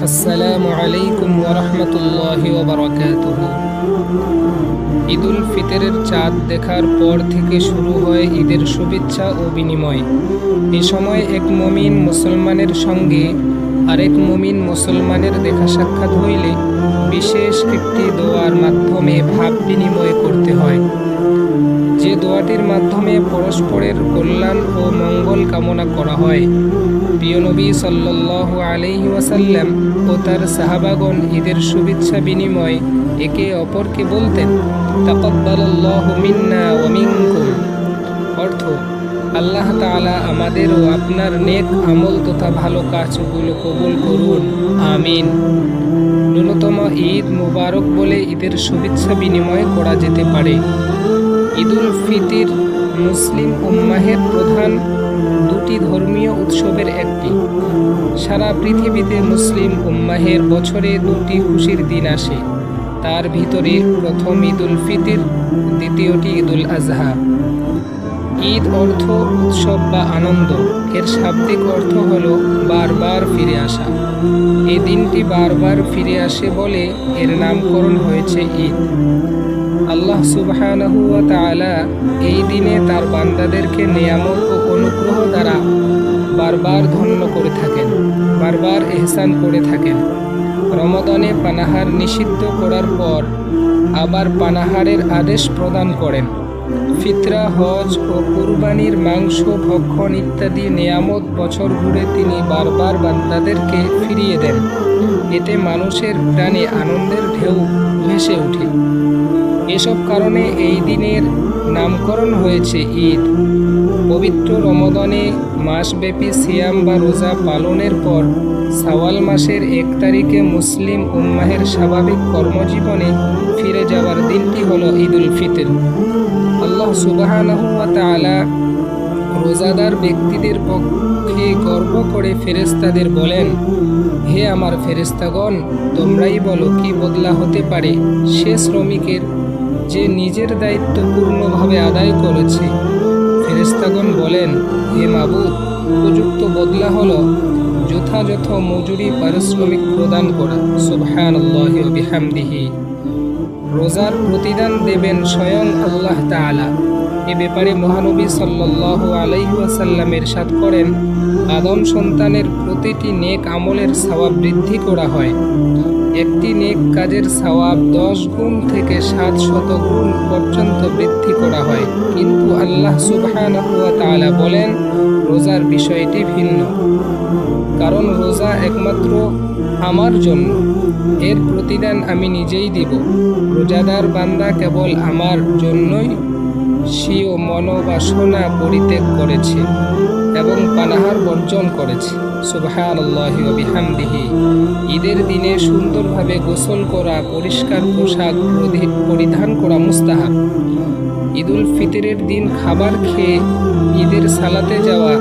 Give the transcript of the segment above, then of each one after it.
আসসালামু আলাইকুম ওয়া রাহমাতুল্লাহি ওয়া বারাকাতুহু। ঈদুল ফিতরের চাঁদ দেখার পর থেকে শুরু হয় ঈদের শুভেচ্ছা ও বিনিময়। এ সময় এক মুমিন মুসলমানের সঙ্গে আরেক মুমিন মুসলমানের দেখা সাক্ষাৎ হইলে বিশেষ একটি দোয়ার মাধ্যমে ভাব বিনিময় করতে হয়, যে দোয়াটির মাধ্যমে পরস্পরের কল্যাণ ও মঙ্গল কামনা করা হয়। প্রিয় নবী সাল্লাল্লাহু আলাইহি ওয়াসাল্লাম ও তার সাহাবাগণ ঈদের শুভেচ্ছা বিনিময় একে অপরকে বলতেন, তাকাব্বালাল্লাহু মিন্না ওয়া মিনকুম, অর্থ আল্লাহ তাআলা আমাদের ও আপনার নেক আমল তথা ভালো কাজগুলো কবুল করুন, আমিন। ন্যূনতম ঈদ মুবারক বলে ঈদের শুভেচ্ছা বিনিময় করা যেতে পারে। ঈদুল ফিতর মুসলিম উম্মাহের প্রধান দুটি ধর্মীয় উৎসবের একটি। সারা পৃথিবীতে মুসলিম উম্মাহের বছরে দুটি খুশির দিন আসে, তার ভিতরে প্রথম ঈদুল ফিতর, দ্বিতীয়টি ঈদুল আজহা। ঈদ অর্থ উৎসব বা আনন্দ, এর শাব্দিক অর্থ হল বারবার ফিরে আসা। এই দিনটি বারবার ফিরে আসে বলে এর নামকরণ হয়েছে ঈদ। আল্লাহ সুবহানাহু ওয়া তাআলা এই দিনে তার বান্দাদেরকে নিয়ামত ও অনুগ্রহ দ্বারা বারবার ধন্য করে থাকেন, বারবার ইহসান করে থাকেন। রমাদানে পানাহার নিষিদ্ধ করার পর আবার পানাহারের আদেশ প্রদান করেন। ফিতরা, হজ ও কুরবানির মাংস ভক্ষণ ইত্যাদি নিয়ামত বছর ঘুরে তিনি বারবার বান্দাদেরকে ফিরিয়ে দেন। এতে মানুষের প্রাণে আনন্দের ঢেউ ভেসে ওঠে। এসব কারণে এই দিনের নামকরণ হয়েছে ঈদ। পবিত্র রমাদানে মাসব্যাপী সিয়াম বা রোজা পালনের পর শাওয়াল মাসের 1 তারিখে মুসলিম উম্মাহের স্বাভাবিক কর্মজীবনে ফিরে যাওয়ার দিনটি হলো ঈদুল ফিতর। আল্লাহ সুবহানাহু ওয়া তাআলা রোজাদার ব্যক্তিদের পক্ষে গর্ব করে ফেরেশতাদের বলেন, হে আমার ফেরেশতাগণ, তোমরাই বলো কি বদলা হতে পারে সে শ্রমিকের যে নিজের দায়িত্ব পূর্ণভাবে আদায় করেছে। ফেরেশতাগণ বলেন, হে মাবুদ, উপযুক্ত বদলা হলো যথাযথ মজুরি পারিশ্রমিক প্রদান করা। সুবহানাল্লাহি ওয়া বিহামদিহি। রোজার প্রতিদান দেবেন স্বয়ং আল্লাহ তাআলা। এ ব্যাপারে মহানবী সাল্লাল্লাহু আলাইহি ওয়াসাল্লাম ইরশাদ করেন, আদম সন্তানের প্রতিটি নেক আমলের সওয়াব বৃদ্ধি করা হয়। একটি নেক কাজের সওয়াব 10 গুণ থেকে 700 গুণ পর্যন্ত বৃদ্ধি করা হয়। কিন্তু আল্লাহ সুবহানাহু ওয়া তাআলা বলেন, রোজার বিষয়টি ভিন্ন, কারণ রোজা একমাত্র আমার জন্য, এর প্রতিদান আমি নিজেই দিব। রোজাদার বান্দা কেবল আমার জন্যই স্বীয় মনোবাসনা পরিত্যাগ করেছে এবং পানাহার বর্জন করেছে। সুবহানাল্লাহি ওয়া বিহামদিহি। ঈদের দিনে সুন্দরভাবে গোসল করা, পরিষ্কার পোশাক পরিধান করা মুস্তাহাব। ঈদুল ফিতরের দিন খাবার খেয়ে ঈদের সালাতে যাওয়া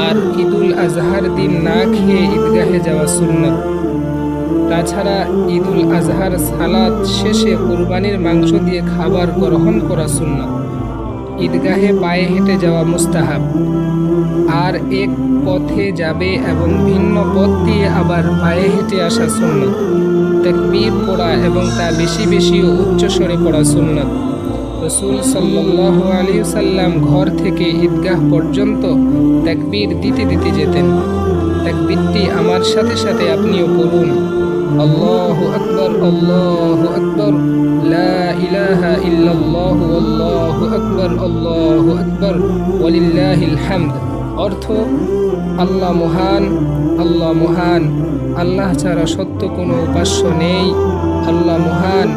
আর ঈদুল আজহার দিন না খেয়ে ঈদগাহে যাওয়া সুন্নাত। তাছাড়া ঈদুল আজহার সালাত শেষে কুরবানির মাংস দিয়ে খাবার গ্রহণ করা সুন্নাত। ঈদগাহে পায়ে হেঁটে যাওয়া মুস্তাহাব। আর এক পথে যাবে এবং ভিন্ন পথ দিয়ে আবার পায়ে হেঁটে আসা সুন্নাত। তাকবীর পড়া এবং তা বেশি বেশি ও উচ্চ স্বরে পড়া সুন্নাত। রাসূল সাল্লাল্লাহু আলাইহি ওয়াসাল্লাম ঘর থেকে ঈদগাহ পর্যন্ত তাকবীর দিতে দিতে যেতেন। তাকবীরটি আমার সাথে সাথে আপনিও পড়ুন। আল্লাহু আকবার, আল্লাহু আকবার, লা ইলাহা ইল্লাল্লাহু, আল্লাহু আকবার, আল্লাহু আকবার, ওয়ালিল্লাহিল হামদ। অর্থ, আল্লাহ মহান, আল্লাহ মহান, আল্লাহ ছাড়া সত্য কোনো উপাস্য নেই। আল্লাহ মহান,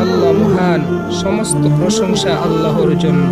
আল্লাহ মহান, সমস্ত প্রশংসা আল্লাহর জন্য।